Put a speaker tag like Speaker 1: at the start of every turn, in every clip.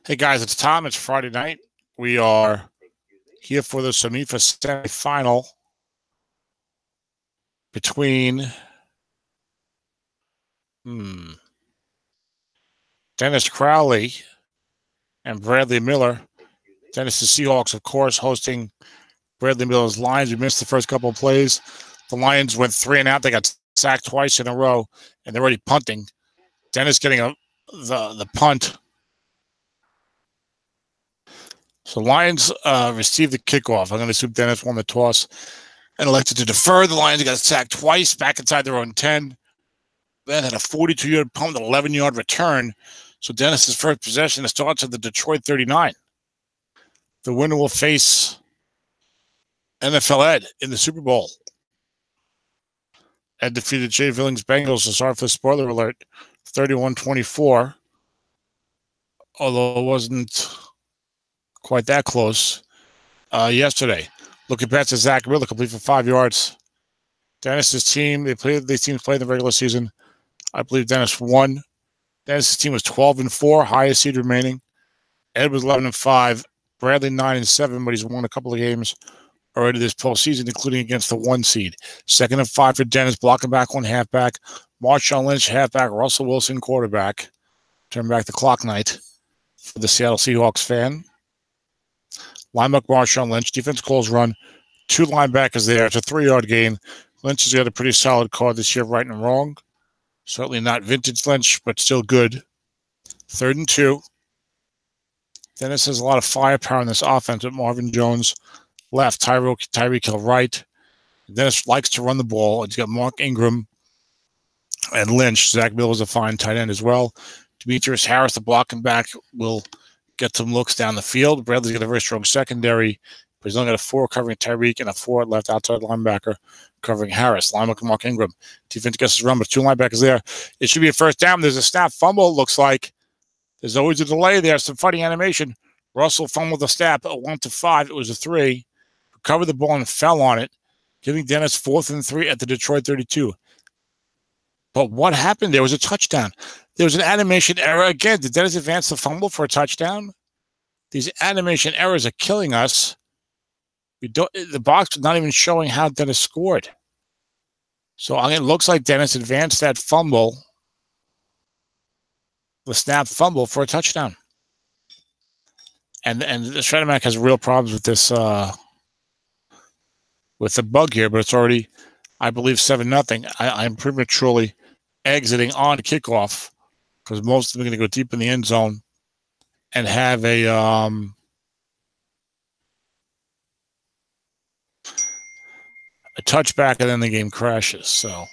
Speaker 1: Hey guys, it's Tom. It's Friday night. We are here for the SOMIFA semifinal between Dennis Crowley and Bradley Miller. Dennis, the Seahawks, of course, hosting Bradley Miller's Lions. We missed the first couple of plays. The Lions went 3 and out. They got sacked twice in a row, and they're already punting. Dennis getting the punt. So Lions received the kickoff. I'm going to assume Dennis won the toss and elected to defer. The Lions got sacked twice back inside their own 10. Then had a 42-yard punt, an 11-yard return. So Dennis's first possession starts at the Detroit 39. The winner will face NFL Ed in the Super Bowl. Ed defeated Jay Villing's Bengals, so sorry for the spoiler alert, 31-24. Although it wasn't quite that close yesterday. Looking past to Zach Miller, complete for 5 yards. Dennis's team, these teams played in the regular season. I believe Dennis won. Dennis's team was 12-4, highest seed remaining. Ed was 11-5. Bradley 9-7, but he's won a couple of games already this postseason, including against the 1 seed. 2nd and 5 for Dennis, blocking back on halfback. Marshawn Lynch, halfback. Russell Wilson, quarterback. Turn back the clock night for the Seattle Seahawks fan. Linebacker Marshawn Lynch. Defense calls run. 2 linebackers there. It's a 3-yard gain. Lynch has got a pretty solid card this year, right and wrong. Certainly not vintage Lynch, but still good. 3rd and 2. Dennis has a lot of firepower in this offense with Marvin Jones left, Tyreek Hill right. Dennis likes to run the ball. He's got Mark Ingram and Lynch. Zach Miller is a fine tight end as well. Demetrius Harris, the blocking back, will get some looks down the field. Bradley's got a very strong secondary, but he's only got a 4 covering Tyreek and a 4 left outside linebacker covering Harris. Linebacker Mark Ingram. Defense gets his run, but 2 linebackers there. It should be a first down. There's a snap fumble, it looks like. There's always a delay there. Some funny animation. Russell fumbled the snap at 1-5. It was a 3. Recovered the ball and fell on it, giving Dennis 4th and 3 at the Detroit 32. But what happened? There was a touchdown. There was an animation error again. Did Dennis advance the fumble for a touchdown? These animation errors are killing us. The box is not even showing how Dennis scored. So it looks like Dennis advanced that fumble, the snap fumble, for a touchdown. And the STRAT has real problems with this, with the bug here, but it's already, I believe, 7-0. I'm prematurely exiting on kickoff because most of them are going to go deep in the end zone and have a touchback, and then the game crashes. So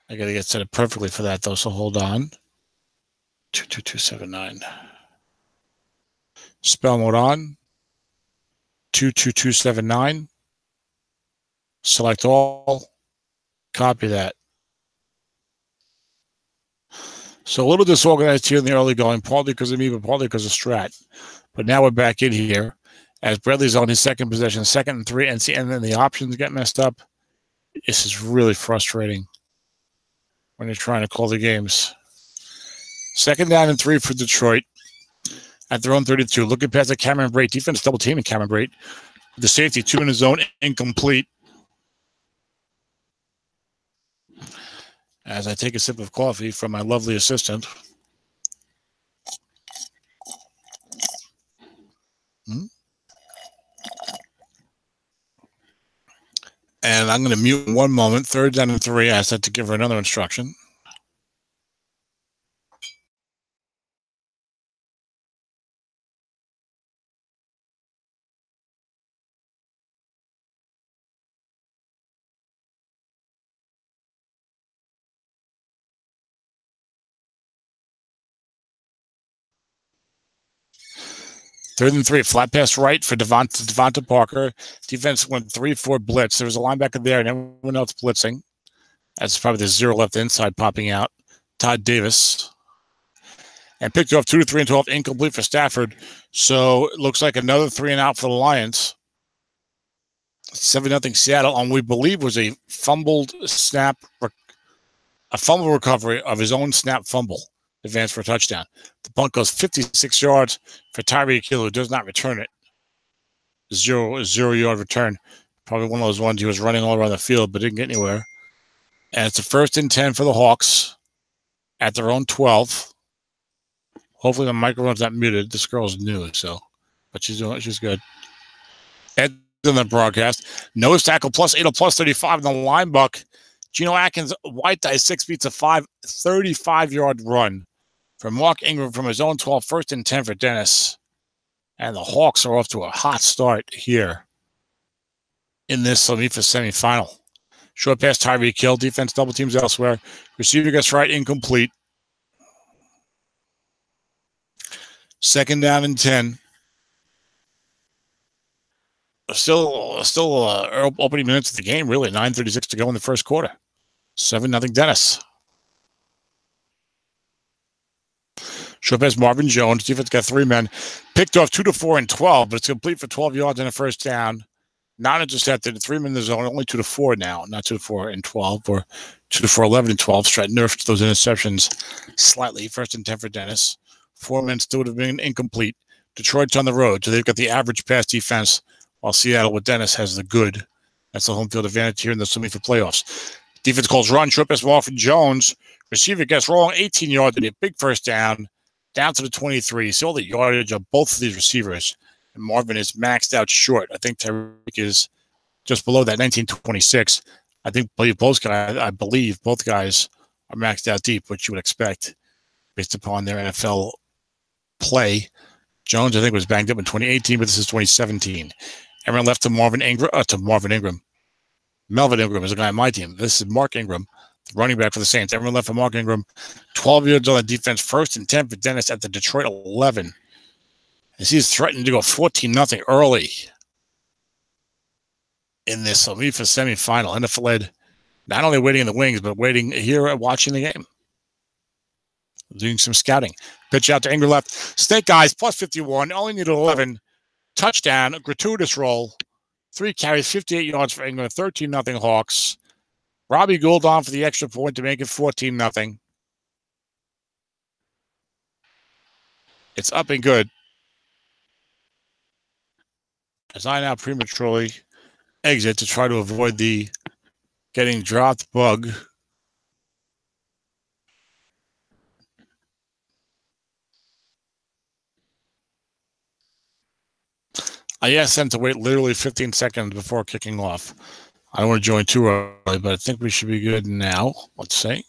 Speaker 1: I got to get set up perfectly for that, though. So hold on. 22279. Spell mode on. 22279. Select all. Copy that. So a little disorganized here in the early going, partly because of me, but partly because of Strat. But now we're back in here as Bradley's on his second possession, 2nd and 3, and then the options get messed up. This is really frustrating when you're trying to call the games. 2nd down and 3 for Detroit at their own 32. Looking past the Cameron Brate. Defense double teaming Cameron Brate. The safety, 2 in his zone, incomplete. As I take a sip of coffee from my lovely assistant. And I'm going to mute in 1 moment. 3rd down and 3. I said to give her another instruction. Third and 3, flat pass right for Devonta Parker. Defense went 3-4 blitz. There was a linebacker there and everyone else blitzing. That's probably the 0 left inside popping out. Todd Davis. And picked off 2 to 3 and 12, incomplete for Stafford. So it looks like another 3 and out for the Lions. 7-0 Seattle on we believe was a fumbled snap, a fumble recovery of his own snap fumble. advance for a touchdown. The punt goes 56 yards for Tyreek Hill, who does not return it. Zero-yard return. Probably one of those ones he was running all around the field but didn't get anywhere. And it's a 1st and 10 for the Hawks at their own 12. Hopefully the microphone's not muted. This girl's new, but she's good. Ed in the broadcast. Nose tackle plus 8 plus 35 in the line buck. Geno Atkins, white die 6 beats a 5, 35-yard run from Mark Ingram from his own 12, 1st and 10 for Dennis. And the Hawks are off to a hot start here in this SOMIFA semifinal. Short pass, Tyreek Hill. Defense double teams elsewhere. Receiver gets right, incomplete. 2nd down and 10. Still opening minutes of the game, really. 9:36 to go in the first quarter. 7-0 Dennis. Short pass, Marvin Jones. Defense got 3 men. Picked off 2 to 4 and 12, but it's complete for 12 yards and a 1st down. Not intercepted. 3 men in the zone. Only 2 to 4 now. Not 2 to 4 and 12, or 2 to 4, 11 and 12. Strat nerfed those interceptions slightly. 1st and 10 for Dennis. 4 men still would have been incomplete. Detroit's on the road, so they've got the average pass defense, while Seattle with Dennis has the good. That's the home field advantage here in the SOMIFA playoffs. Defense calls run. Short pass, Marvin Jones. Receiver gets wrong. 18 yards and a big 1st down. Down to the 23. See all the yardage of both of these receivers. And Marvin is maxed out short. I think Tyreek is just below that, 19-26. I believe both guys are maxed out deep, which you would expect based upon their NFL play. Jones, I think, was banged up in 2018, but this is 2017. Everyone left to Melvin Ingram. Melvin Ingram is a guy on my team. This is Mark Ingram, the running back for the Saints. Everyone left for Mark Ingram. 12 yards on the defense. 1st and 10 for Dennis at the Detroit 11. As he's threatening to go 14-0 early in this SOMIFA semifinal. NFL led, not only waiting in the wings, but waiting here at watching the game. Doing some scouting. Pitch out to Ingram left. Snake eyes, plus 51. Only needed 11. Touchdown, a gratuitous roll. 3 carries, 58 yards for Ingram. 13-0 Hawks. Robbie Gould on for the extra point to make it 14-0. It's up and good. As I now prematurely exit to try to avoid the getting dropped bug. I asked them to wait literally 15 seconds before kicking off. I don't want to join too early, but I think we should be good now. Let's see.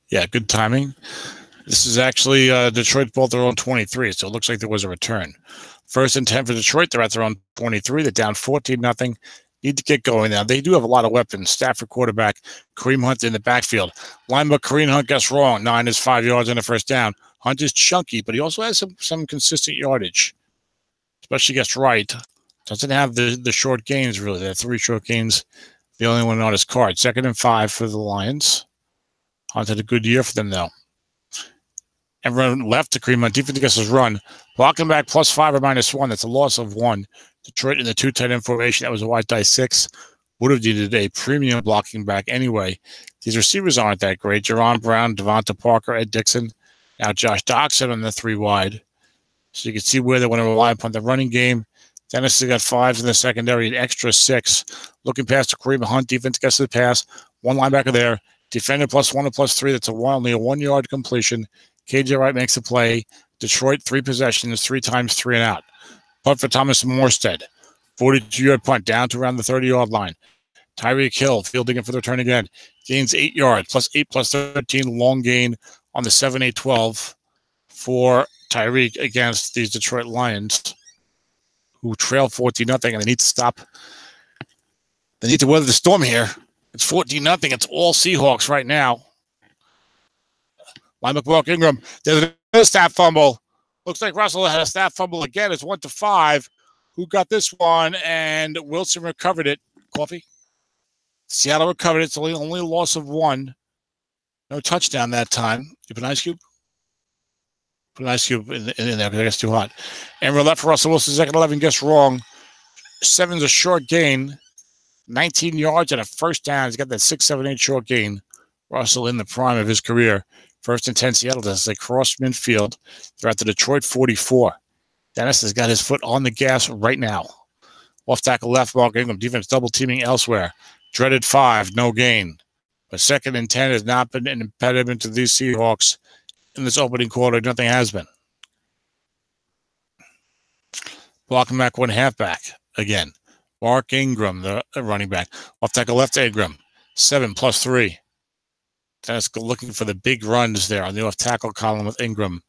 Speaker 1: Yeah, good timing. This is actually Detroit bought their own 23, so it looks like there was a return. 1st and 10 for Detroit. They're at their own 23. They're down 14-0. Need to get going now. They do have a lot of weapons. Stafford quarterback, Kareem Hunt in the backfield. Linebacker Kareem Hunt gets wrong. 9 is 5 yards and a 1st down. Hunt is chunky, but he also has some consistent yardage, especially gets right. Doesn't have the short gains, really. There are 3 short gains. The only one on his card. 2nd and 5 for the Lions. Hunt had a good year for them, though. Everyone left to Kareem Hunt. Defense gets his run. Blocking back plus 5 or minus 1. That's a loss of 1. Detroit in the 2 tight end formation. That was a white die 6. Would have needed a premium blocking back anyway. These receivers aren't that great. Jerron Brown, Devonta Parker, Ed Dixon. Now Josh Doxson on the 3 wide. So you can see where they want to rely upon the running game. Dennis has got 5s in the secondary, an extra 6. Looking past to Kareem Hunt. Defense gets the pass. 1 linebacker there. Defender plus 1 or plus 3. That's only a 1-yard completion. KJ Wright makes the play. Detroit, 3 possessions, 3 times 3 and out. Punt for Thomas Morstead. 42-yard punt down to around the 30-yard line. Tyreek Hill fielding it for the return again. Gains 8 yards, plus 8 plus 13. Long gain on the 7-8-12 for Tyreek against these Detroit Lions, who trail 14-0, and they need to stop. They need to weather the storm here. It's 14-0. It's all Seahawks right now. Linebacker Mark Ingram. There's another snap fumble. Looks like Russell had a snap fumble again. It's 1-5. Who got this one? And Wilson recovered it. Coffee. Seattle recovered it. It's only a loss of 1. No touchdown that time. You put an ice cube? Put an ice cube in there because it's too hot. And we're left for Russell Wilson. 2nd 11 gets wrong. 7's a short gain. 19 yards and a 1st down. He's got that 6, 7, 8 short gain. Russell in the prime of his career. First and 10 Seattle as they cross midfield. They're at the Detroit 44. Dennis has got his foot on the gas right now. Off tackle left, Mark Ingram. Defense double teaming elsewhere. Dreaded 5, no gain. But second and 10 has not been an impediment to these Seahawks in this opening quarter. Nothing has been. Blocking back one halfback again. Mark Ingram, the running back. Off tackle left, Ingram. 7+3. Dennis looking for the big runs there on the off tackle column with Ingram.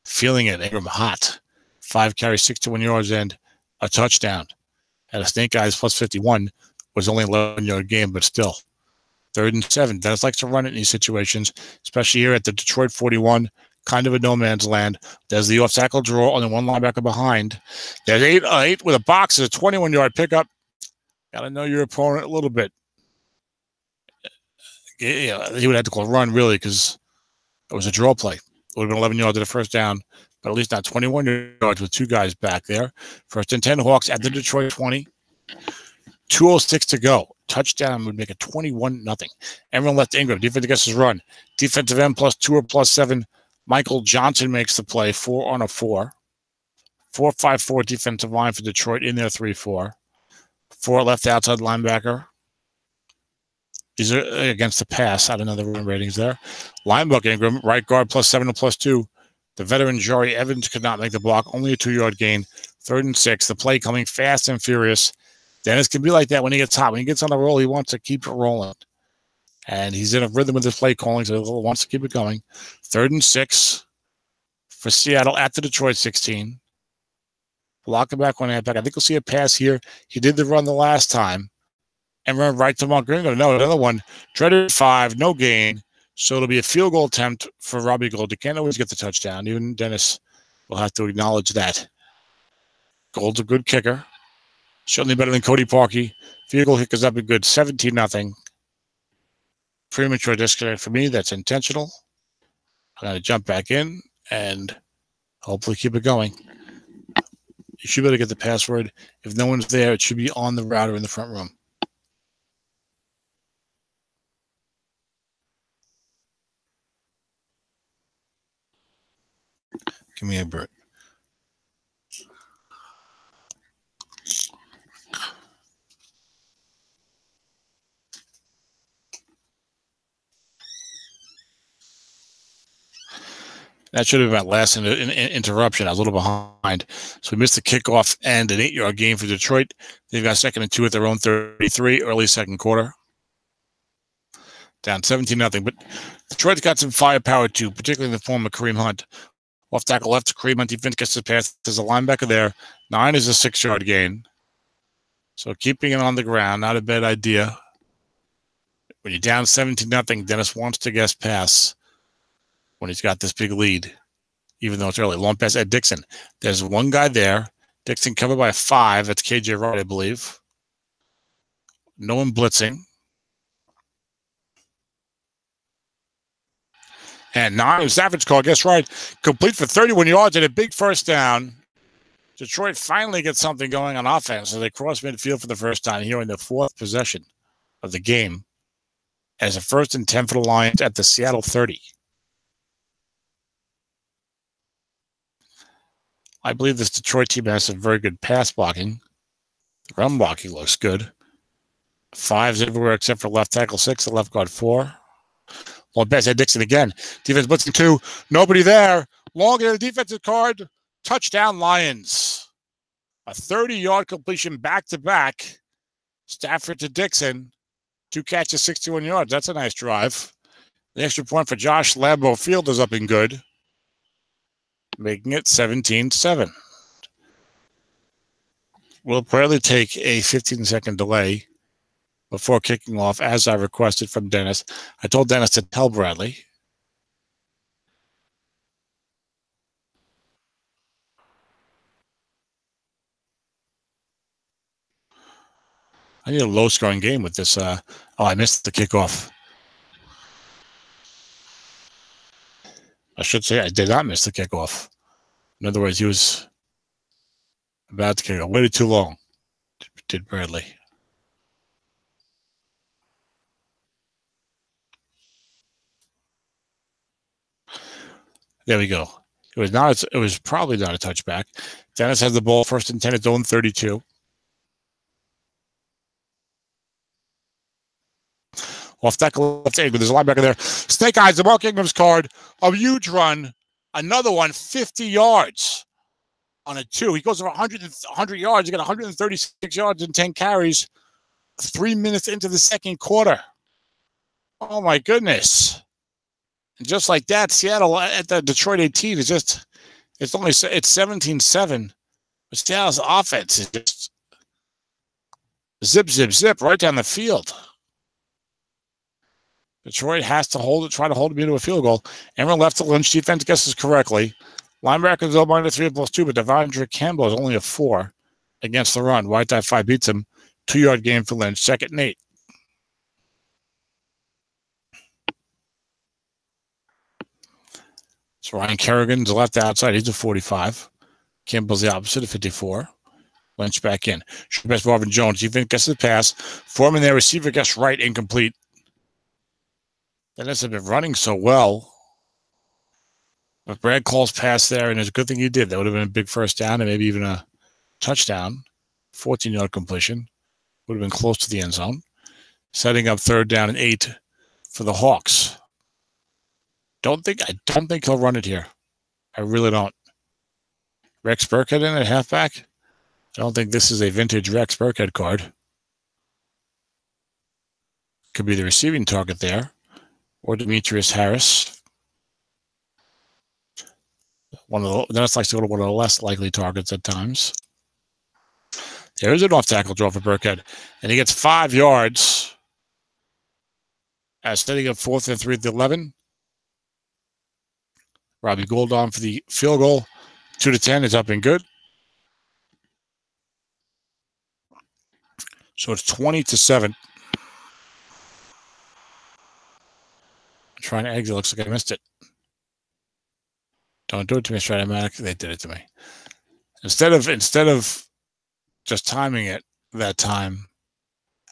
Speaker 1: Feeling it. Ingram hot. 5 carries, 61 yards, and a touchdown. At a Snake Eyes +51 was only an 11-yard game, but still. 3rd and 7. Dennis likes to run it in these situations, especially here at the Detroit 41, kind of a no man's land. There's the off tackle draw on the one linebacker behind. There's 8 with a box. It's a 21-yard pickup. Got to know your opponent a little bit. Yeah, he would have to call run, really, because it was a draw play. It would have been 11 yards to the first down, but at least not 21 yards with 2 guys back there. 1st and 10 Hawks at the Detroit 20. 2:06 to go. Touchdown would make it 21-0. Everyone left Ingram. Defense against his run. Defensive end +2 or +7. Michael Johnson makes the play. 4 on a 4. 4-5-4 defensive line for Detroit in there 3-4. 4 left outside linebacker. These are against the pass. I don't know the run ratings there. Linebacker Ingram, right guard +7 or +2. The veteran Jari Evans could not make the block. Only a 2-yard gain. 3rd and 6. The play coming fast and furious. Dennis can be like that when he gets hot. When he gets on the roll, he wants to keep it rolling. And he's in a rhythm with his play calling, so he wants to keep it going. 3rd and 6 for Seattle at the Detroit 16. Blocking back one halfback. I think we'll see a pass here. He did the run the last time. And run right to Montgomery. No, another one. Dreaded 5, no gain. So it'll be a field goal attempt for Robbie Gould. He can't always get the touchdown. Even Dennis will have to acknowledge that. Gould's a good kicker. Certainly better than Cody Parkey. Field goal kick is up a good 17-0. Premature disconnect for me. That's intentional. I'm going to jump back in and hopefully keep it going. You should be able to get the password. If no one's there, it should be on the router in the front room. Give me a break. That should have been my last interruption. I was a little behind. So we missed the kickoff and an 8-yard gain for Detroit. They've got 2nd and 2 at their own 33, early second quarter. Down 17-0. But Detroit's got some firepower too, particularly in the form of Kareem Hunt. Off tackle left, Kareem Hunt defense gets the pass. There's a linebacker there. 9 is a 6-yard gain. So keeping it on the ground, not a bad idea. When you're down 17-0, Dennis wants to guess pass when he's got this big lead, even though it's early. Long pass at Dixon. There's one guy there. Dixon covered by 5. That's KJ Wright, I believe. No one blitzing. And 9 Savage call, guess right. Complete for 31 yards and a big first down. Detroit finally gets something going on offense as they cross midfield for the first time here in the 4th possession of the game as a 1st and 10 for the Lions at the Seattle 30. I believe this Detroit team has some very good pass blocking. The run blocking looks good. 5s everywhere except for left tackle 6, the left guard 4. Long pass at Dixon again. Defense blitzing 2. Nobody there. Long in the defensive card. Touchdown Lions. A 30-yard completion back-to-back. Stafford to Dixon. 2 catches, 61 yards. That's a nice drive. The extra point for Josh Lambeau Field is up and good, making it 17-7. We'll probably take a 15-second delay before kicking off, as I requested from Dennis. I told Dennis to tell Bradley. I need a low-scoring game with this. I missed the kickoff. I should say I did not miss the kickoff. In other words, he was about to kick off. Waited too long, did Bradley. There we go. It was not. It was probably not a touchback. Dennis has the ball, 1st and 10, its own 32. Off that left angle, there's a linebacker there. Snake Eyes, the Mark Ingram's card. A huge run. Another one, 50 yards on a 2. He goes over 100 yards. He got 136 yards and 10 carries 3 minutes into the second quarter. Oh, my goodness. And just like that, Seattle at the Detroit 18 is just, it's 17-7. But Seattle's offense is just zip, zip, zip right down the field. Detroit has to try to hold him into a field goal. Everyone left to Lynch. Defense guesses correctly. Linebackers all -3+2, but Devondre Campbell is only a 4 against the run. White 5 beats him. 2-yard gain for Lynch. 2nd and 8. So Ryan Kerrigan's left outside. He's a 45. Campbell's the opposite, a 54. Lynch back in. Best Marvin Jones. Defense gets the pass. Foreman there. Receiver gets right, incomplete. Dennis had been running so well. But Brad calls pass there, and it's a good thing he did. That would have been a big first down and maybe even a touchdown. 14-yard completion. Would have been close to the end zone. Setting up 3rd down and 8 for the Hawks. I don't think he'll run it here. I really don't. Rex Burkhead in at halfback. I don't think this is a vintage Rex Burkhead card. Could be the receiving target there. Or Demetrius Harris. Dennis likes to go to one of the less likely targets at times. There's an off-tackle draw for Burkhead. And he gets 5 yards. Setting up 4th and 3 at the 11. Robbie Gould on for the field goal. 2-10 is up and good. So it's 20-7. Trying to exit. Looks like I missed it. Don't do it to me, Stratomatic. They did it to me. Instead of just timing it that time,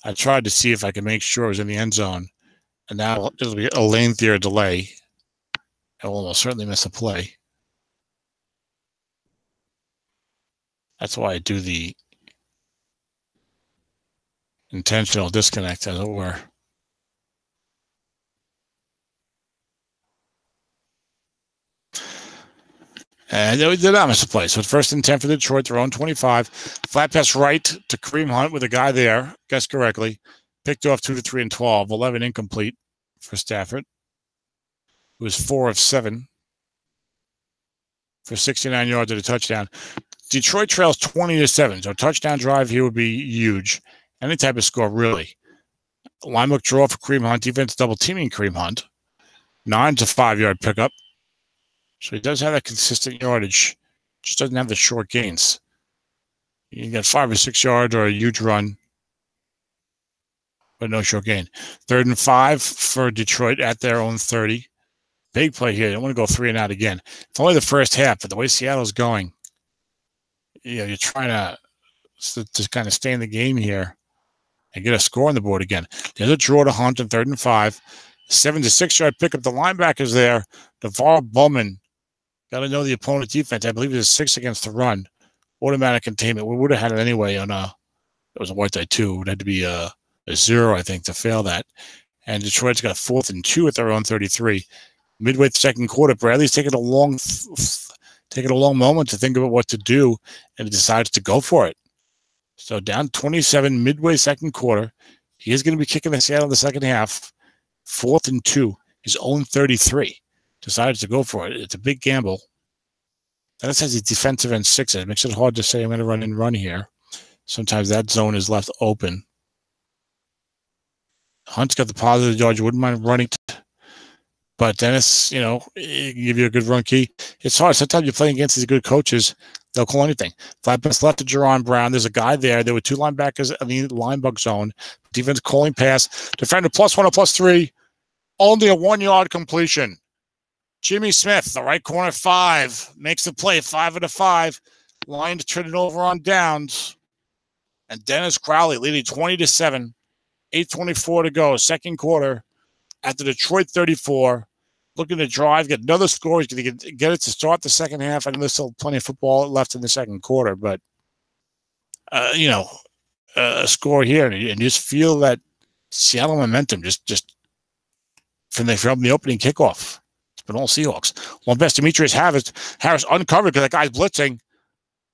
Speaker 1: I tried to see if I could make sure it was in the end zone. And now it'll be a lengthier delay. I will almost certainly miss a play. That's why I do the intentional disconnect, as it were. And they did not miss a play. So it's 1st and 10 for Detroit, their own 25. Flat pass right to Kareem Hunt with a guy there. Guessed correctly. Picked off 2 to 3 and 12. 11 incomplete for Stafford. It was 4 of 7 for 69 yards and a touchdown. Detroit trails 20-7. So a touchdown drive here would be huge. Any type of score, really. Linebacker draw for Kareem Hunt. Defense double teaming Kareem Hunt. 9's a 5-yard pickup. So he does have that consistent yardage. Just doesn't have the short gains. You get 5 or 6 yards or a huge run, but no short gain. 3rd and 5 for Detroit at their own 30. Big play here. They don't want to go 3 and out again. It's only the first half, but the way Seattle's going, you're trying to just kind of stay in the game here and get a score on the board again. There's a draw to Hunt on 3rd and 5. 7 to 6-yard pickup. The linebackers there. DeVar Bowman. Got to know the opponent defense. I believe it was 6 against the run. Automatic containment. We would have had it anyway on it was a white die 2. It would have to be a 0, I think, to fail that. And Detroit's got a 4th and 2 at their own 33. Midway the second quarter, Bradley's taking a long moment to think about what to do, and he decides to go for it. So down 27, midway second quarter. He is going to be kicking the Seattle in the second half. 4th and 2, his own 33. Decides to go for it. It's a big gamble. And it says he's defensive end 6. It makes it hard to say I'm going to run and run here. Sometimes that zone is left open. Hunt's got the positive yardage. Wouldn't mind running. But Dennis, give you a good run key. It's hard. Sometimes you're playing against these good coaches. They'll call anything. Flat pass left to Jerron Brown. There's a guy there. There were 2 linebackers in the linebacker zone. Defense calling pass. Defender +1 or +3. Only a 1-yard completion. Jimmy Smith, the right corner 5, makes the play 5 out of 5. Lions turn it over on downs. And Dennis Crowley leading 20-7. 8:24 to go. Second quarter at the Detroit 34. looking to drive, get another score. He's going to get it to start the second half. I know there's still plenty of football left in the second quarter, but, a score here, and you just feel that Seattle momentum just from the opening kickoff. It's been all Seahawks. One best Demetrius Harris uncovered because that guy's blitzing.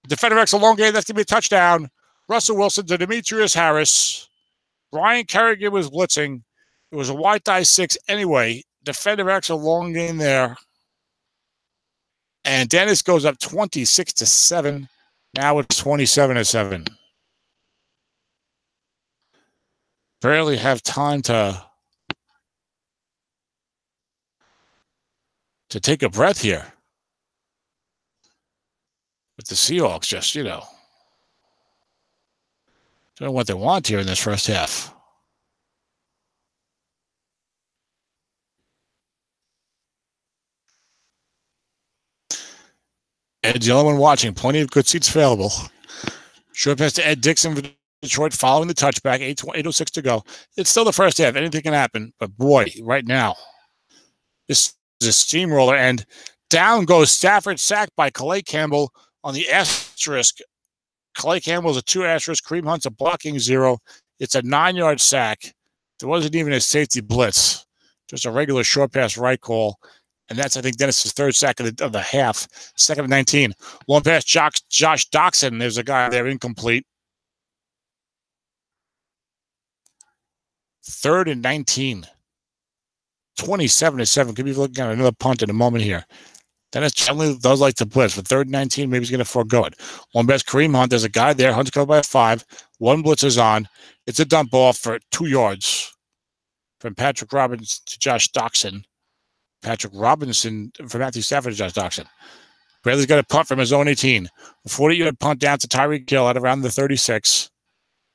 Speaker 1: Defender X a long game. That's going to be a touchdown. Russell Wilson to Demetrius Harris. Ryan Kerrigan was blitzing. It was a white die 6 anyway. Defender X a long game there. And Dennis goes up 26-7. Now it's 27-7. Barely have time to take a breath here. But the Seahawks just, don't know what they want here in this first half. Ed's the only one watching. Plenty of good seats available. Short pass to Ed Dixon for Detroit following the touchback. 8:06 to go. It's still the first half. Anything can happen. But boy, right now, this is a steamroller. And down goes Stafford, sacked by Calais Campbell on the asterisk. Calais Campbell's a 2 asterisk. Kareem Hunt's a blocking 0. It's a 9-yard sack. There wasn't even a safety blitz. Just a regular short pass right call. And that's, I think, Dennis's 3rd sack of the half. 2nd and 19. Long pass, Josh Doxson. There's a guy there, incomplete. 3rd and 19. 27-7. Could be looking at another punt in a moment here. Dennis generally does like to blitz. For 3rd and 19, maybe he's going to forego it. Long pass, Kareem Hunt. There's a guy there. Hunt's covered by 5. 1 blitz is on. It's a dump off for 2 yards from Patrick Robinson to Josh Doxson. Patrick Robinson from Matthew Stafford to Josh Doxson. Bradley's got a punt from his own 18. A 40-yard punt down to Tyreek Hill at around the 36.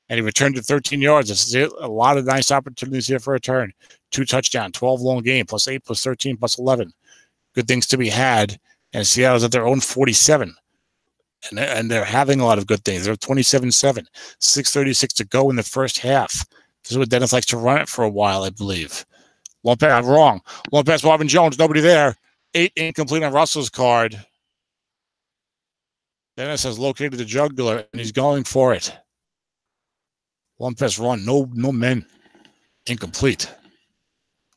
Speaker 1: And he returned to 13 yards. This is a lot of nice opportunities here for a return. 2 touchdowns, 12 long game, plus 8, plus 13, plus 11. Good things to be had. And Seattle's at their own 47. And they're having a lot of good things. They're 27-7. 6:36 to go in the first half. This is what Dennis likes to run it for a while, I believe. Long pass, wrong. Long pass, Marvin Jones, nobody there. 8 incomplete on Russell's card. Dennis has located the jugular, and he's going for it. Long pass run, no men. Incomplete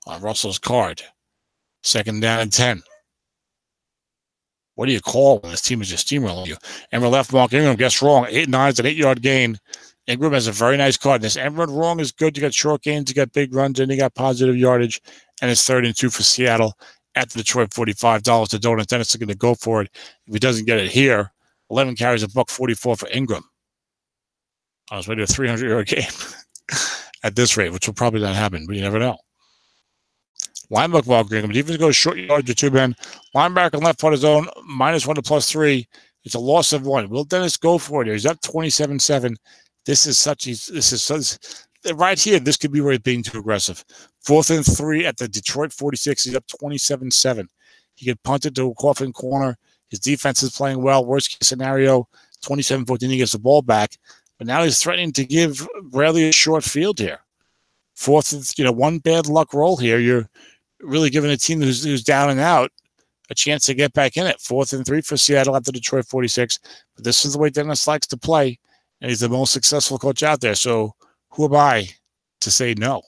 Speaker 1: on Russell's card. 2nd down and 10. What do you call when this team is just steamrolling you? Emmer left, Mark Ingram gets wrong. 8-9 is an 8-yard gain. Ingram has a very nice card. This Emmer wrong is good. You got short gains, you got big runs, and you got positive yardage. And it's 3rd and 2 for Seattle at the Detroit $45 to Donuts. Dennis is going to go for it. If he doesn't get it here, 11 carries, $144 for Ingram. I was waiting a 300-yard game at this rate, which will probably not happen, but you never know. Linebacker ball, Ingram. Defense goes short yards to 2 men. Linebacker left part of zone, -1 to +3. It's a loss of 1. Will Dennis go for it here? He's up 27-7. This is such right here. This could be where he's being too aggressive. 4th and 3 at the Detroit 46. He's up 27-7. He could punt it to a coffin corner. His defense is playing well. Worst case scenario, 27-14. He gets the ball back. But now he's threatening to give Bradley a short field here. 4th and, 1 bad luck roll here. You're really giving a team who's down and out a chance to get back in it. 4th and 3 for Seattle at the Detroit 46. But this is the way Dennis likes to play. And he's the most successful coach out there. So who am I to say no?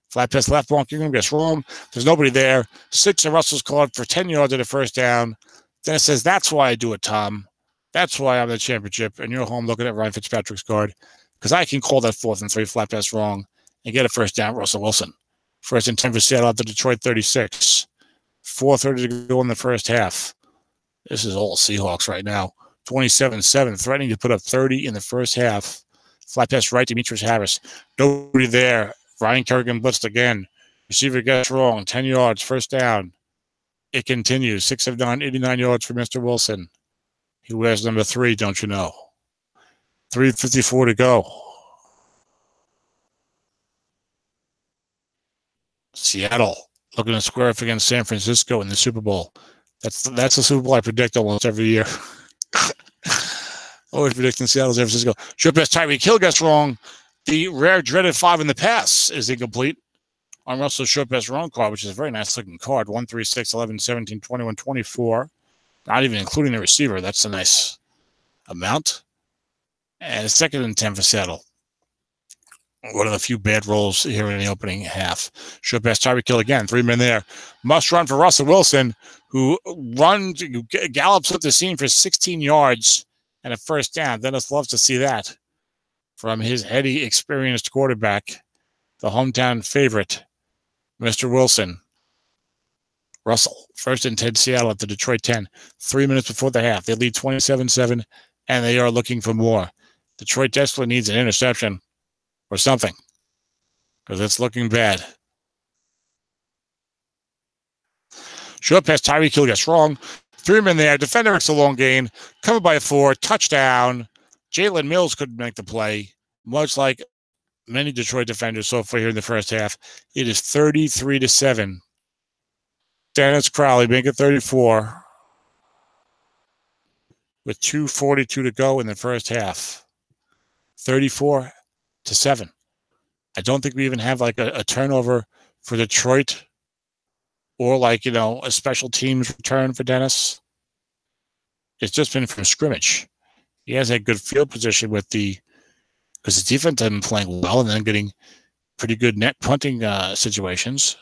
Speaker 1: Flat pass left, Mark Ingram gets wrong. There's nobody there. 6 of Russell's called for 10 yards at a first down. Dennis says, that's why I do it, Tom. That's why I'm the championship. And you're home looking at Ryan Fitzpatrick's card. Because I can call that 4th and 3 flat pass wrong and get a first down, Russell Wilson. 1st and 10 for Seattle at the Detroit 36. 4:30 to go in the first half. This is all Seahawks right now. 27-7, threatening to put up 30 in the first half. Flat pass right to Demetrius Harris. Nobody there. Ryan Kerrigan blitzed again. Receiver gets wrong. 10 yards, first down. It continues. 6 of 9, 89 yards for Mr. Wilson. He wears number 3, don't you know? 3:54 to go. Seattle looking to square off against San Francisco in the Super Bowl. That's the Super Bowl I predict almost every year. Always predicting Seattle, San Francisco. Short pass, Tyreek Hill gets wrong. The rare dreaded 5 in the pass is incomplete on Russell's short best run card, which is a very nice looking card. 1, 3, 6, 11, 17, 21, 24. Not even including the receiver. That's a nice amount. And 2nd and 10 for Seattle. One of the few bad rolls here in the opening half. Short pass, Tyreek Hill again. 3 men there. Must run for Russell Wilson, who gallops up the scene for 16 yards and a first down. Dennis loves to see that from his heady, experienced quarterback, the hometown favorite, Mr. Wilson. Russell, 1st and 10, Seattle at the Detroit 10. 3 minutes before the half. They lead 27-7, and they are looking for more. Detroit desperately needs an interception or something, because it's looking bad. Short pass, Tyreek Hill gets wrong. 3 men there. Defender makes a long gain. Covered by 4. Touchdown. Jalen Mills couldn't make the play, much like many Detroit defenders so far here in the first half. It is 33-7. Dennis Crowley make it 34 with 2:42 to go in the first half. 34-7. I don't think we even have like a turnover for Detroit or like, a special teams return for Dennis. It's just been from scrimmage. He has a good field position because his defense has been playing well and then getting pretty good net punting situations.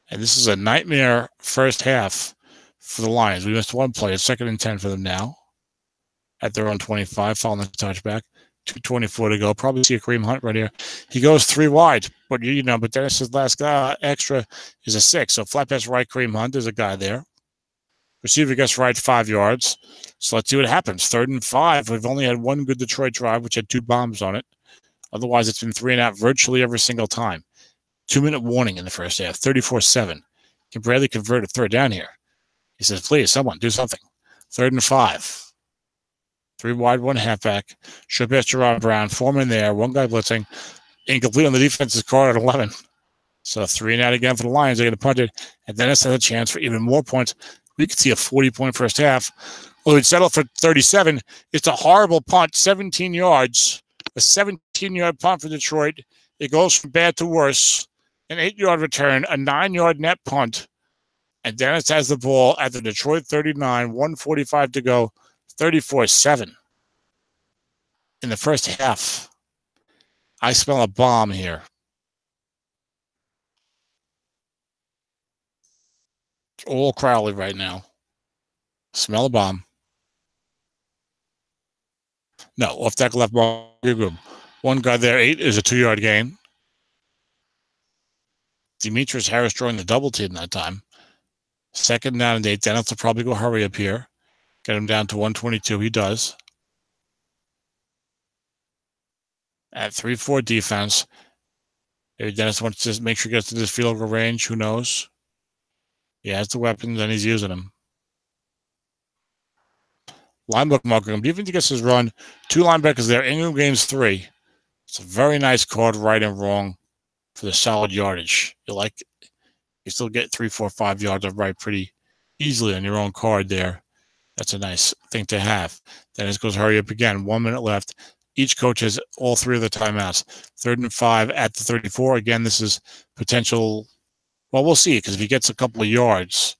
Speaker 1: And this is a nightmare first half for the Lions. We missed one play. It's 2nd and 10 for them now at their own 25, following the touchback. 2:24 to go. Probably see a Kareem Hunt right here. He goes 3 wide, but but Dennis's last extra is a 6. So flat pass right, Kareem Hunt. There's a guy there. Receiver gets right 5 yards. So let's see what happens. 3rd and 5. We've only had one good Detroit drive, which had 2 bombs on it. Otherwise, it's been 3 and out virtually every single time. 2-minute warning in the first half. 34-7. Can barely convert a 3rd down here. He says, please, someone, do something. 3rd and 5. 3 wide, 1 halfback. Short pass, Gerard Brown. 4 men there. 1 guy blitzing. Incomplete on the defense's card at 11. So 3 and out again for the Lions. They're going to punt it. And Dennis has a chance for even more points. We could see a 40-point first half. Well, we'd settle for 37. It's a horrible punt. 17 yards. A 17-yard punt for Detroit. It goes from bad to worse. An 8-yard return. A 9-yard net punt. And Dennis has the ball at the Detroit 39. 1:45 to go. 34-7 in the first half. I smell a bomb here. It's all Crowley right now. Smell a bomb. No, off tackle left ball. 1 guy there. 8 is a 2-yard gain. Demetrius Harris drawing the double team that time. 2nd down and 8. Dennis will probably go hurry up here. Get him down to 122. He does. At 3-4 defense. Maybe Dennis wants to just make sure he gets to this field goal range. Who knows? He has the weapons and he's using them. Linebacker marking him. Even he gets his run. 2 linebackers there. Ingram gains 3. It's a very nice card, right and wrong, for the solid yardage. You still get 3, 4, 5 yards of right pretty easily on your own card there. That's a nice thing to have. Dennis goes hurry up again. 1 minute left. Each coach has all 3 of the timeouts. 3rd and 5 at the 34. Again, this is potential. Well, we'll see, because if he gets a couple of yards,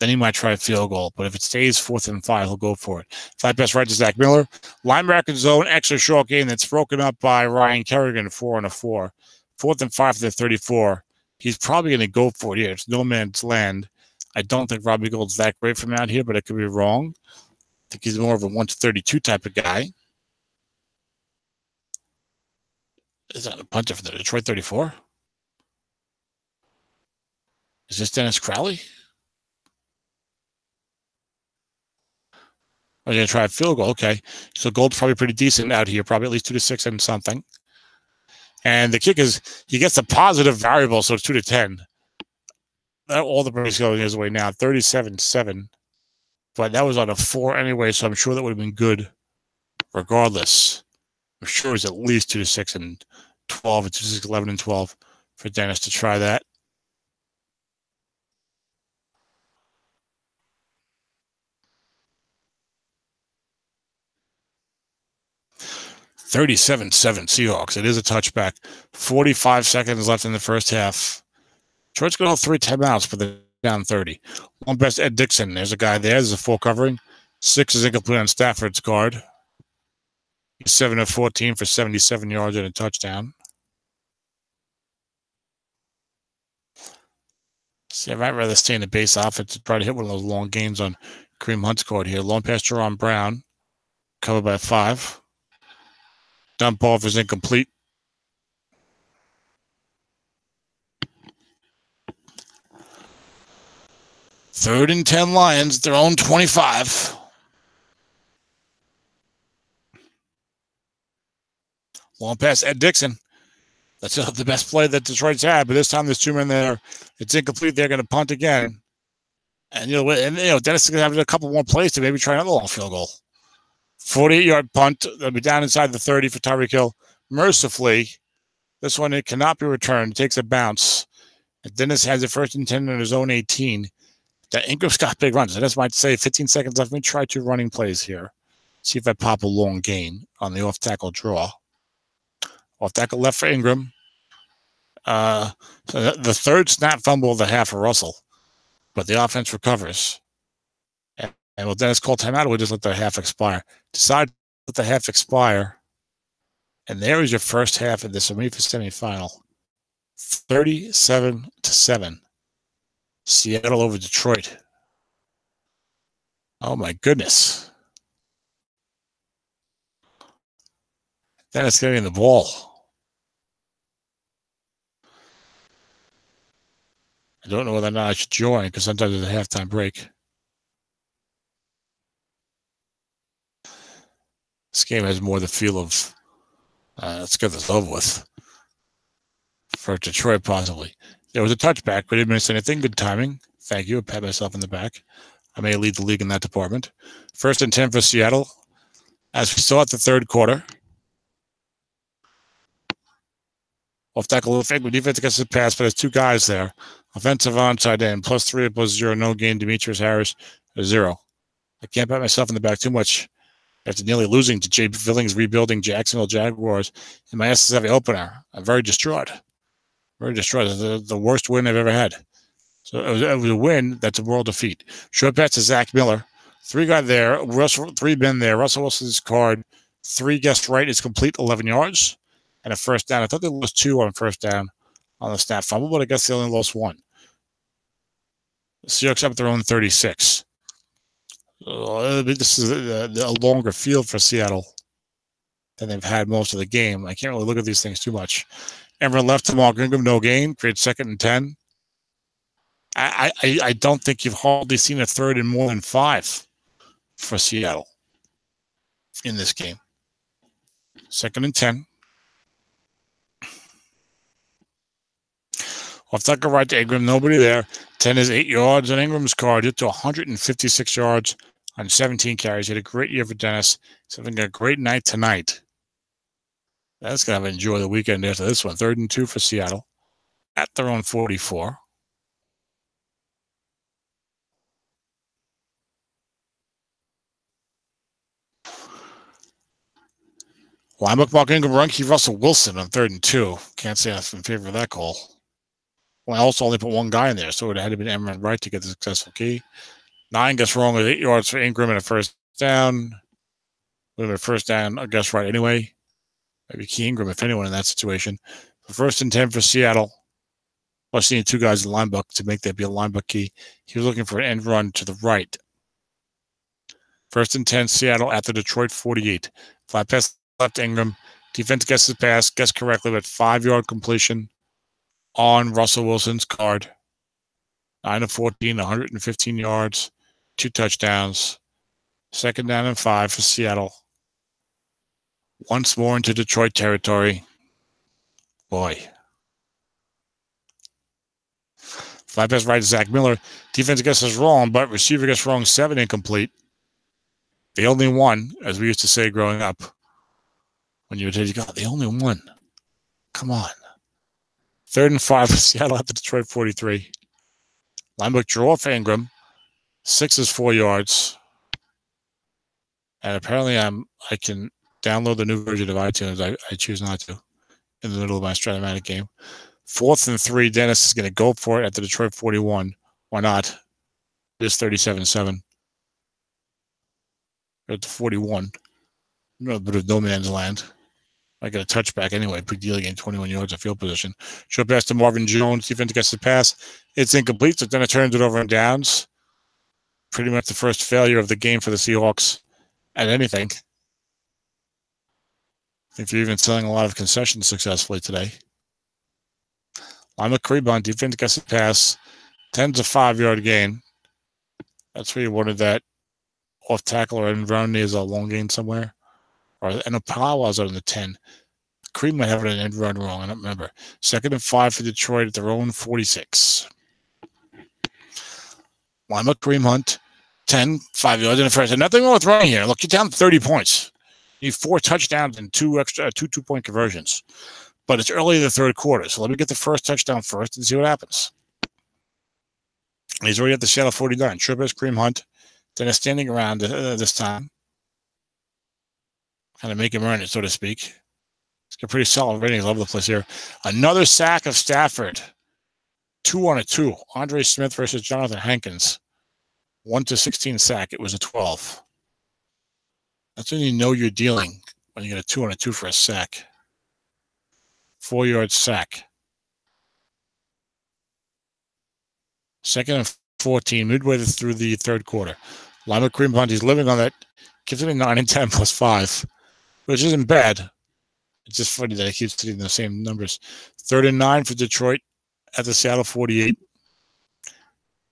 Speaker 1: then he might try a field goal. But if it stays 4th and 5, he'll go for it. Flat pass right to Zach Miller. Linebacker zone, extra short game that's broken up by Ryan Kerrigan, 4 and a 4. 4th and 5 to the 34. He's probably going to go for it here. It's no man's land. I don't think Robbie Gould's that great from out here, but I could be wrong. I think he's more of a 1-32 type of guy. Is that a punter for the Detroit 34? Is this Dennis Crowley? I'm going to try a field goal. Okay. So Gould's probably pretty decent out here, probably at least 2-6 and something. And the kick is, he gets a positive variable, so it's 2-10. All the points going his way now, 37-7. But that was on a 4 anyway, so I'm sure that would have been good regardless. I'm sure it was at least 2-6 and 12, and 2-6, 11 and 12 for Dennis to try that. 37-7 Seahawks. It is a touchback. 45 seconds left in the first half. Detroit's got all 3 timeouts, but they're down 30. One best Ed Dixon. There's a guy there. There's a full covering. 6 is incomplete on Stafford's guard. He's 7 of 14 for 77 yards and a touchdown. See, I might rather stay in the base offense to try to hit one of those long gains on Kareem Hunt's guard here. Long pass to Jerron Brown. Covered by 5. Dump off is incomplete. Third and 10 Lions, their own 25. Long pass, Ed Dixon. That's the best play that Detroit's had, but this time there's 2 men there. It's incomplete. They're going to punt again. And, Dennis is going to have a couple more plays to maybe try another long field goal. 48-yard punt. They'll be down inside the 30 for Tyreek Hill. Mercifully, this one, it cannot be returned. It takes a bounce. And Dennis has a 1st and 10 on his own 18. That Ingram's got big runs. I just might say 15 seconds left. Let me try 2 running plays here. See if I pop a long gain on the off-tackle draw. Off-tackle left for Ingram. So the 3rd snap fumble of the half for Russell. But the offense recovers. And will Dennis call timeout, or we'll just let the half expire? Decide to let the half expire. And there is your first half of the SOMIFA semifinal. 37-7. Seattle over Detroit. Oh, my goodness. Dennis getting the ball. I don't know whether or not I should join because sometimes there's a halftime break. This game has more the feel of, let's get this over with. For Detroit, possibly. There was a touchback, but didn't miss anything. Good timing. Thank you. I pat myself in the back. I may lead the league in that department. 1st and 10 for Seattle. As we saw at the 3rd quarter. Off tackle, defense gets the pass, but there's 2 guys there. Offensive onside end, +3, +0, no gain. Demetrius Harris, 0. I can't pat myself in the back too much after nearly losing to Jay Billings rebuilding Jacksonville Jaguars in my SSFA opener. I'm very distraught. Very distraught. The worst win I've ever had. So it was a win that's a world defeat. Short pass to Zach Miller. 3 got there. 3 men there. Russell Wilson's card. 3 guessed right is complete, 11 yards. And a 1st down. I thought they lost 2 on 1st down on the snap fumble, but I guess they only lost 1. The Seahawks up their own 36. This is a longer field for Seattle than they've had most of the game. I can't really look at these things too much. Everyone left to Mark Ingram, no gain. Create 2nd and 10. I don't think you've hardly seen a 3rd and more than 5 for Seattle in this game. 2nd and 10. Off tackle right to Ingram, nobody there. 10 is 8 yards on Ingram's card. Hit to 156 yards on 17 carries. He had a great year for Dennis. He's having a great night tonight. That's going to enjoy the weekend after this one. 3rd and 2 for Seattle at their own 44. Linebacker Mark Ingram, Runke Russell Wilson on 3rd and 2. Can't say I'm in favor of that call. Well, I also only put 1 guy in there, so it had to be Emran Wright to get the successful key. 9 gets wrong with 8 yards for Ingram and a 1st down. Would have been a 1st down, I guess, right anyway. Maybe Key Ingram, if anyone, in that situation. 1st and 10 for Seattle. Plus, seeing 2 guys in linebacker to make that be a linebacker key. He was looking for an end run to the right. 1st and 10, Seattle at the Detroit 48. Flat pass left Ingram. Defense gets the pass, guessed correctly, but 5-yard completion on Russell Wilson's card. 9 of 14, 115 yards, 2 touchdowns. 2nd down and 5 for Seattle. Once more into Detroit territory. Boy. Flat pass right to Zach Miller. Defense guesses wrong, but receiver gets wrong. 7 incomplete. The only one, as we used to say growing up. When you would say, God, the only one. Come on. 3rd and 5 for Seattle at the Detroit 43. Linebacker draw for Ingram. 6 is 4 yards. And apparently I can download the new version of iTunes. I choose not to in the middle of my Stratomatic game. 4th and 3. Dennis is going to go for it at the Detroit 41. Why not? It's 37-7. At the 41. A bit of no man's land. I got a touchback anyway. Big deal again. 21 yards of field position. Short pass to Marvin Jones. Defense gets the pass. It's incomplete, so then it turns it over and downs. Pretty much the first failure of the game for the Seahawks at anything. I think they're even selling a lot of concessions successfully today. Lima Creebon, defense gets the pass. 10's a 5-yard gain. That's where you wanted that off tackle or end run is a long gain somewhere. Or I know Powell's out on the 10. Creed might have an end run wrong. I don't remember. 2nd and 5 for Detroit at their own 46. Lima Kareem Hunt, 10, 5 yards in the first. And nothing wrong with running here. Look, you're down 30 points. You need 4 touchdowns and 2 2-point conversions. But it's early in the third quarter, so let me get the first touchdown first and see what happens. He's already at the Seattle 49. Trippitt, Kareem Hunt. Dennis standing around this time. Kind of make him earn it, so to speak. He's got pretty solid ratings all over the place here. Another sack of Stafford. 2 on a 2. Andre Smith versus Jonathan Hankins. 1-16 sack. It was a 12. That's when you know you're dealing, when you get a 2 on a 2 for a sack. 4-yard sack. 2nd and 14, midway through the third quarter. Lima Kareem Hunt, he's living on that. Gives him a 9 and 10 plus 5, which isn't bad. It's just funny that he keeps hitting the same numbers. 3rd and 9 for Detroit at the Seattle 48.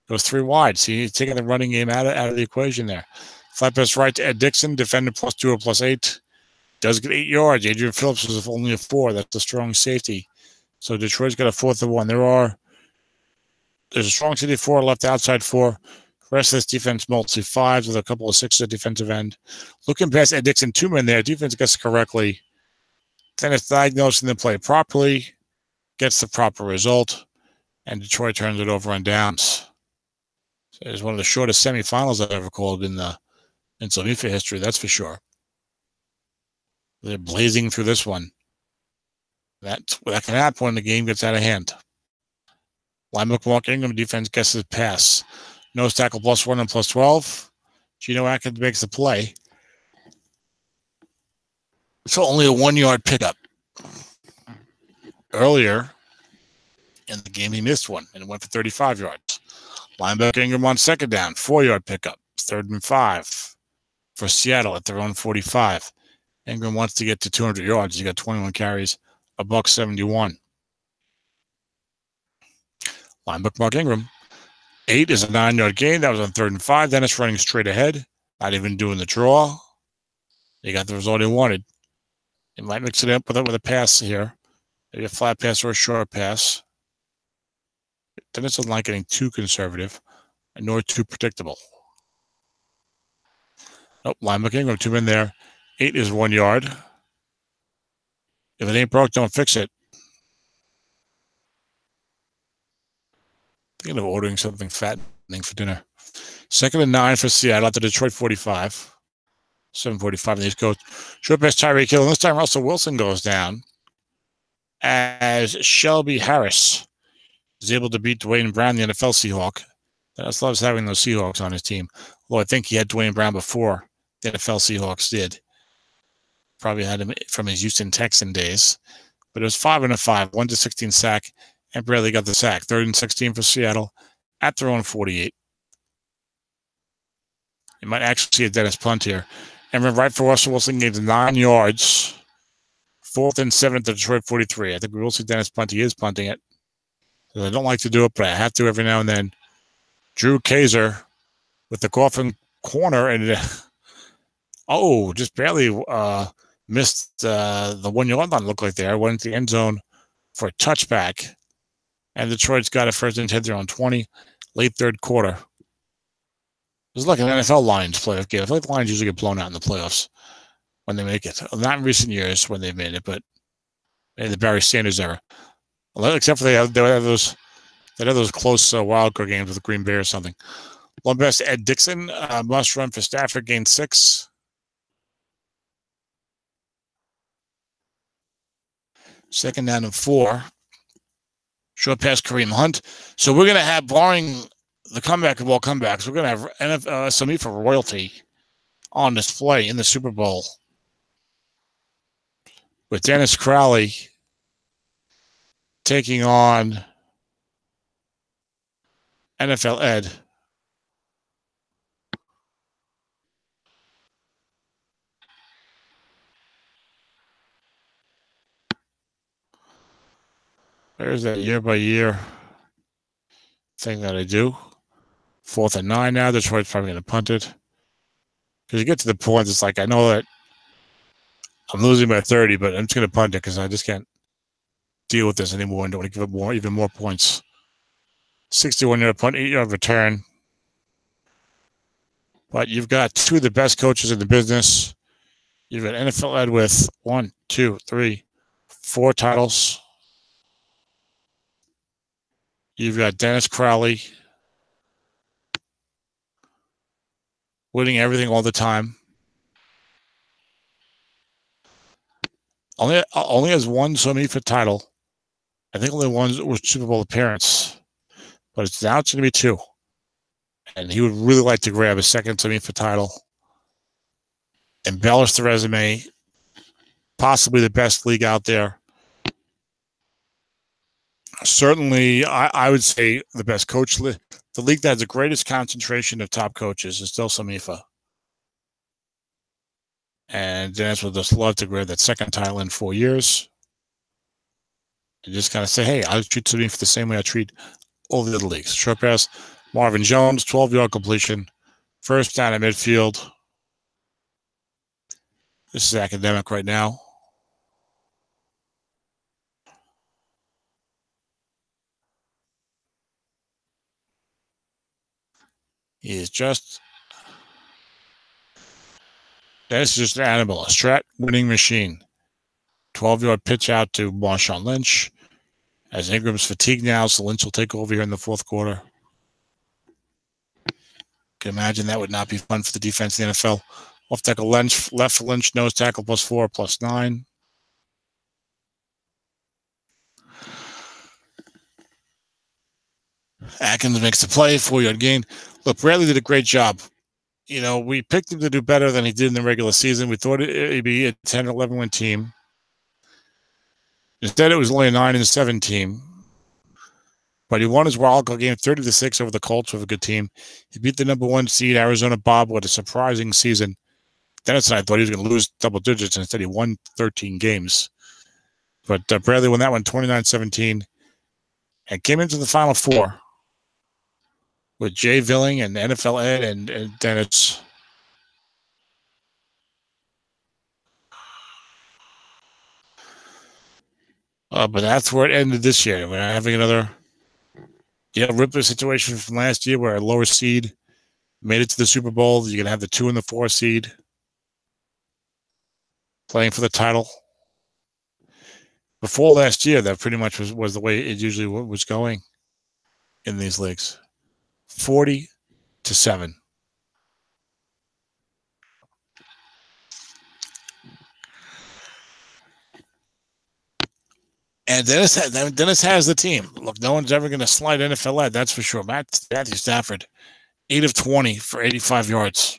Speaker 1: Goes 3 wide. See, he's taking the running game out of the equation there. Flat pass right to Ed Dixon, defender +2 or +8. Does get 8 yards. Adrian Phillips was only a 4. That's a strong safety. So Detroit's got a 4th and 1. There's a strong safety 4 left outside 4. The rest of this defense mostly 5s with a couple of 6s at defensive end. Looking past Ed Dixon, 2 men there. Defense gets it correctly. Then it's diagnosing the play properly, gets the proper result, and Detroit turns it over on downs. So it's one of the shortest semifinals I've ever called in SOMIFA history, that's for sure. They're blazing through this one. That can happen when the game gets out of hand. Linebacker Mark Ingram, defense guesses pass. Nose tackle +1 and +12. Geno Atkins makes the play. So only a 1-yard pickup. Earlier in the game, he missed one and went for 35 yards. Linebacker Ingram on 2nd down, 4-yard pickup. 3rd and 5 for Seattle at their own 45. Ingram wants to get to 200 yards. He got 21 carries, $171. Linebacker Mark Ingram. 8 is a 9-yard gain. That was on 3rd and 5. Dennis running straight ahead, not even doing the draw. He got the result he wanted. He might mix it up with a pass here. Maybe a flat pass or a short pass. Dennis doesn't like getting too conservative, nor too predictable. Nope, Linebacker Ingram, 2 men there. 8 is 1 yard. If it ain't broke, don't fix it. Thinking of ordering something fattening for dinner. 2nd and 9 for Seattle at the Detroit 45. 7:45 in the East Coast. Short pass Tyreek Hill. And this time Russell Wilson goes down as Shelby Harris is able to beat Dwayne Brown, the NFL Seahawk. Dennis loves having those Seahawks on his team. Although I think he had Dwayne Brown before the NFL Seahawks did. Probably had him from his Houston Texan days. But it was 5 and a 5, 1-16 sack, and barely got the sack. 3rd and 16 for Seattle at their own 48. You might actually see a Dennis punt here. And right for Russell Wilson gains 9 yards. 4th and 7 at the Detroit 43. I think we will see Dennis punt. He is punting it. I don't like to do it, but I have to every now and then. Drew Kaiser with the coffin corner and just barely missed the 1 yard line. Looked like there. Went into the end zone for a touchback, and Detroit's got a 1st and 10 there on 20, late third quarter. This is like an NFL Lions playoff game. I feel like the Lions usually get blown out in the playoffs when they make it. Not in recent years when they've made it, but in the Barry Sanders era. Except for they have those close wild card games with Green Bay or something. One best Ed Dixon must run for Stafford, gain 6. 2nd down and 4. Short pass, Kareem Hunt. So we're going to have, barring the comeback of all comebacks, we're going to have SOMIFA royalty on display in the Super Bowl with Dennis Crowley taking on NFL Ed. There's that year-by-year thing that I do. 4th and 9 now. Detroit's probably going to punt it. Because you get to the point, it's like, I know that I'm losing by 30, but I'm just going to punt it because I just can't deal with this anymore and don't want to give up even more points. 61-yard punt, 8-yard return. But you've got 2 of the best coaches in the business. You've got NFL Ed with 1, 2, 3, 4 titles. You've got Dennis Crowley winning everything all the time. Only has 1 SOMIFA title. I think only 1 was Super Bowl appearance. But it's now going to be 2. And he would really like to grab a 2nd SOMIFA title. Embellish the resume. Possibly the best league out there. Certainly, I would say the best coach. The league that has the greatest concentration of top coaches is still SOMIFA. And Dennis would just love to grab that 2nd title in 4 years. And just kind of say, hey, I treat SOMIFA the same way I treat all the other leagues. Short pass, Marvin Jones, 12-yard completion. 1st down at midfield. This is academic right now. He is just... Dennis is just an animal. A STRAT winning machine. 12-yard pitch out to Marshawn Lynch. As Ingram's fatigued now, so Lynch will take over here in the 4th quarter. Can imagine that would not be fun for the defense in the NFL. Off tackle Lynch, left for Lynch, nose tackle +4, +9. Atkins makes the play, 4-yard gain. Look, Bradley did a great job. You know, we picked him to do better than he did in the regular season. We thought it'd be a 10 or 11 win team. Instead, it was only a 9-7 team. But he won his wild card game 30-6 over the Colts with a good team. He beat the number 1 seed Arizona Bob with a surprising season. Dennis and I thought he was going to lose double digits, and instead he won 13 games. But Bradley won that one 29-17 and came into the Final Four with Jay Villing and NFL Ed and Dennis. But that's where it ended this year. We're having another Ripper situation from last year where a lower seed made it to the Super Bowl. You're going to have the 2 and the 4 seed playing for the title. Before last year, that pretty much was the way it usually was going in these leagues. 40-7. And Dennis has the team. Look, no one's ever going to slide NFL Ed, that's for sure. Matthew Stafford, 8 of 20 for 85 yards.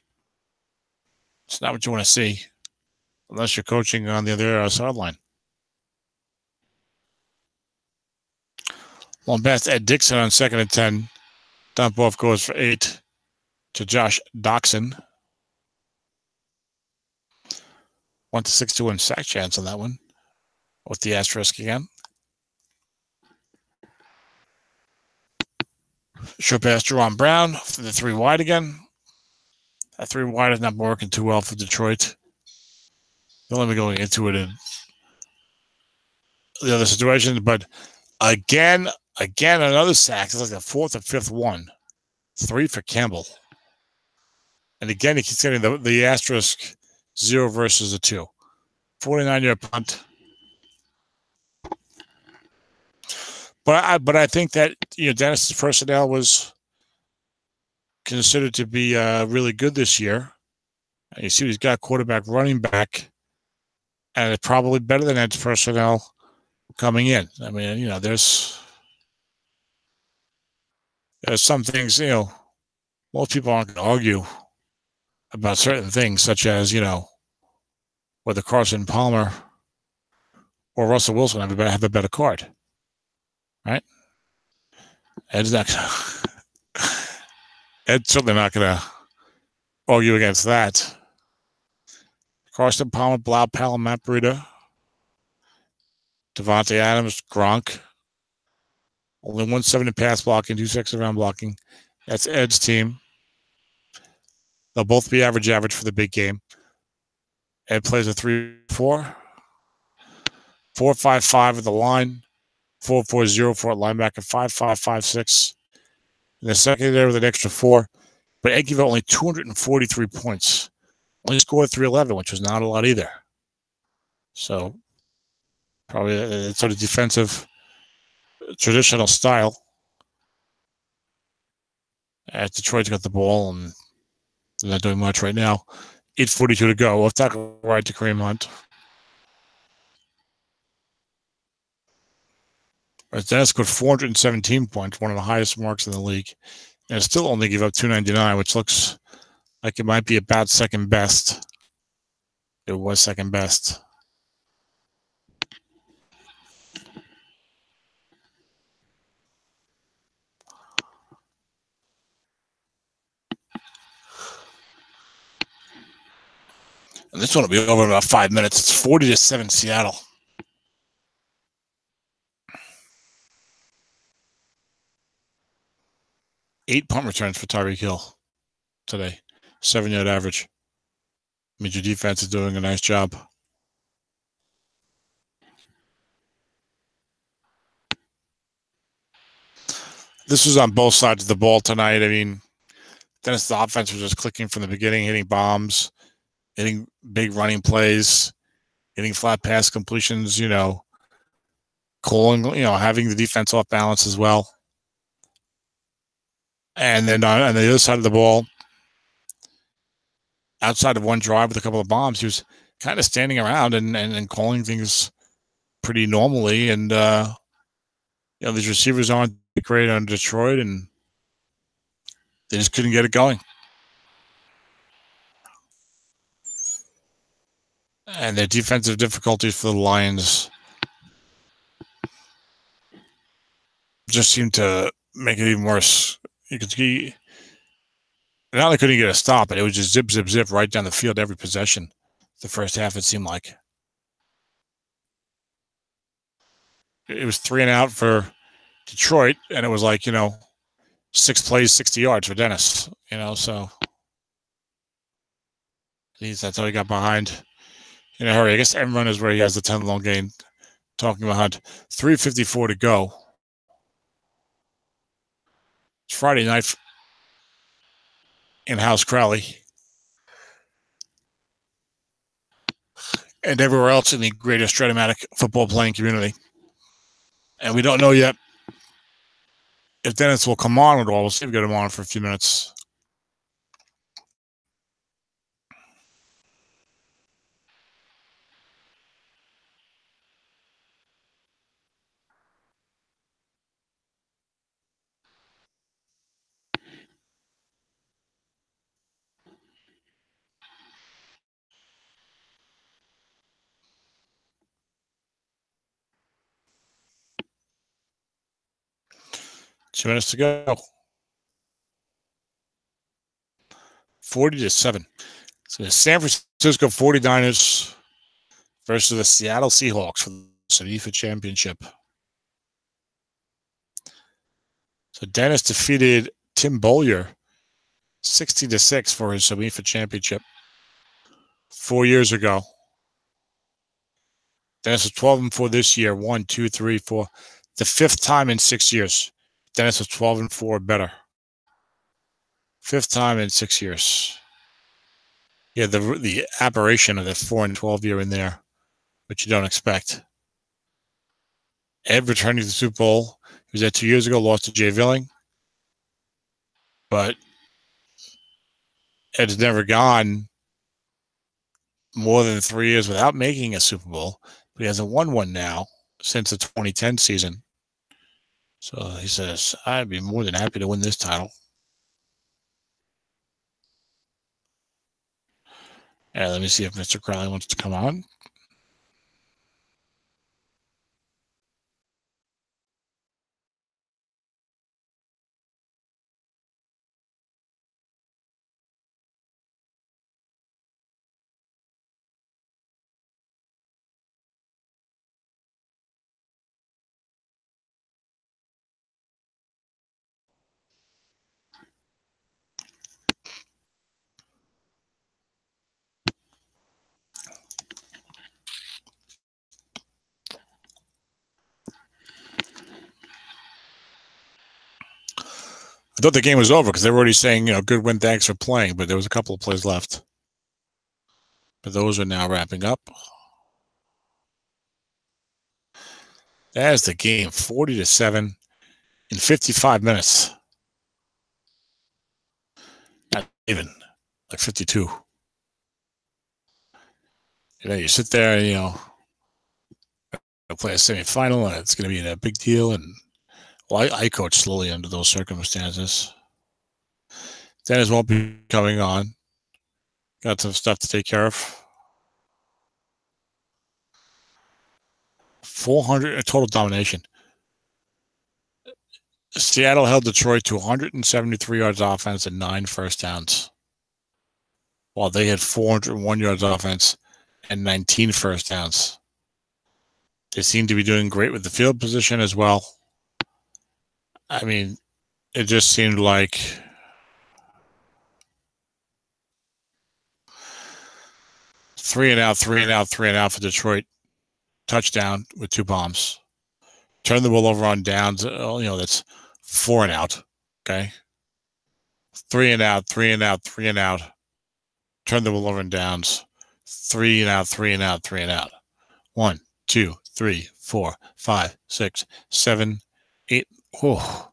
Speaker 1: It's not what you want to see unless you're coaching on the other sideline. Long pass, Ed Dixon on 2nd and 10. Dump off goes for 8 to Josh Doxson. 1-6-2 sack chance on that one with the asterisk again. Short pass, Jerron Brown for the 3 wide again. That 3 wide is not working too well for Detroit. They'll only be going into it in the other situation. But again, another sack. It's like the 4th or 5th one. 3 for Campbell. And again, he keeps getting the asterisk 0 versus a 2. 49-yard punt. But I think that Dennis's personnel was considered to be really good this year. And you see he's got quarterback, running back, and it's probably better than Ed's personnel coming in. I mean, there's some things, most people aren't going to argue about certain things, such as, whether Carson Palmer or Russell Wilson have a better card, right? Ed's certainly not going to argue against that. Carson Palmer, Blau Powell, Matt Breida, Devontae Adams, Gronk. Only 170 pass blocking, 260 run blocking. That's Ed's team. They'll both be average for the big game. Ed plays a 3-4. 4-5-5 at the line. 4-4-0 for a linebacker. 5-5-5-6. In the secondary with an extra 4. But Ed gave out only 243 points. Only scored 311, which was not a lot either. So probably a sort of defensive traditional style. As Detroit's got the ball and they're not doing much right now. 8:42 to go. We'll tackle right to Kareem Hunt. Dennis scored 417 points, one of the highest marks in the league. And still only give up 299, which looks like it might be about second best. It was second best. And this one will be over in about 5 minutes. It's 40-7 Seattle. Eight punt returns for Tyreek Hill today. 7-yard average. Means your defense is doing a nice job. This was on both sides of the ball tonight. I mean, Dennis' offense was just clicking from the beginning, hitting bombs, hitting big running plays, hitting flat pass completions, calling, having the defense off balance as well. And then on the other side of the ball, outside of one drive with a couple of bombs, he was kind of standing around and calling things pretty normally. And, these receivers aren't great on Detroit, and they just couldn't get it going. And their defensive difficulties for the Lions just seemed to make it even worse. You could see, not only couldn't he get a stop, but it was just zip, zip, zip right down the field every possession. The first half, it seemed like. It was 3 and out for Detroit, and it was like, 6 plays, 60 yards for Dennis, so that's how he got behind in a hurry. I guess everyone is where he has the 10-long gain. Talking about Hunt. 3:54 to go. It's Friday night in House Crowley. And everywhere else in the greater Stratomatic football playing community. And we don't know yet if Dennis will come on at all. We'll see if we get him on for a few minutes. Two minutes to go. 40-7. So the San Francisco 49ers versus the Seattle Seahawks for the SOMIFA Championship. So Dennis defeated Tim Bowyer 60-6 for his SOMIFA Championship 4 years ago. Dennis was 12-4 this year. 1, 2, 3, 4. The 5th time in 6 years. Dennis was 12-4 better. 5th time in 6 years. Yeah, the aberration of the 4-12 year in there, which you don't expect. Ed returning to the Super Bowl. He was there 2 years ago, lost to Jay Villing. But Ed's never gone more than 3 years without making a Super Bowl. But he hasn't won one now since the 2010 season. So he says, I'd be more than happy to win this title. And let me see if Mr. Crowley wants to come on. I thought the game was over because they were already saying, good win, thanks for playing, but there was a couple of plays left. But those are now wrapping up. That's the game, 40-7 in 55 minutes. Not even, like 52. You sit there and, play a semifinal, and it's going to be a big deal. And I coach slowly under those circumstances. Dennis won't be coming on. Got some stuff to take care of. 400 total domination. Seattle held Detroit to 173 yards offense and 9 first downs, while they had 401 yards offense and 19 first downs. They seem to be doing great with the field position as well. I mean, it just seemed like three and out for Detroit. Touchdown with 2 bombs. Turn the ball over on downs. That's 4 and out. Okay. 3 and out. Turn the ball over on downs. 3 and out. 1, 2, 3, 4, 5, 6, 7, 8. Oh.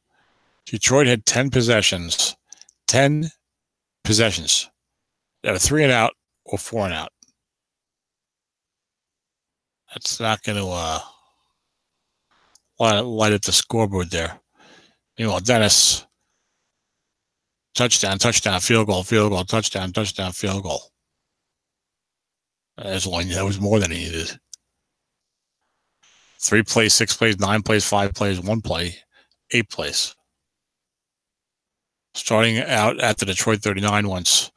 Speaker 1: Detroit had 10 possessions. 10 possessions. They were 3 and out or 4 and out. That's not going to light up the scoreboard there. Meanwhile, Dennis, touchdown, field goal, touchdown, field goal. That was more than he needed. 3 plays, 6 plays, 9 plays, 5 plays, 1 play, 8 plays. Starting out at the Detroit 39 once,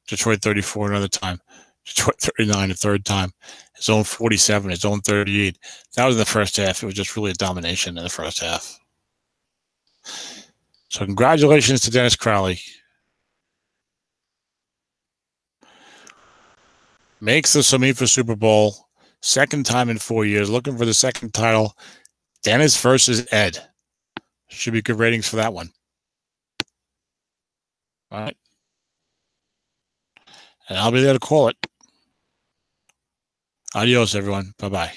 Speaker 1: Detroit 34 another time, Detroit 39 a third time, his own 47, his own 38. That was in the first half. It was just really a domination in the first half. So congratulations to Dennis Crowley. Makes the SOMIFA Super Bowl, second time in 4 years, looking for the second title. Dennis versus Ed. Should be good ratings for that one. All right. And I'll be there to call it. Adios, everyone. Bye-bye.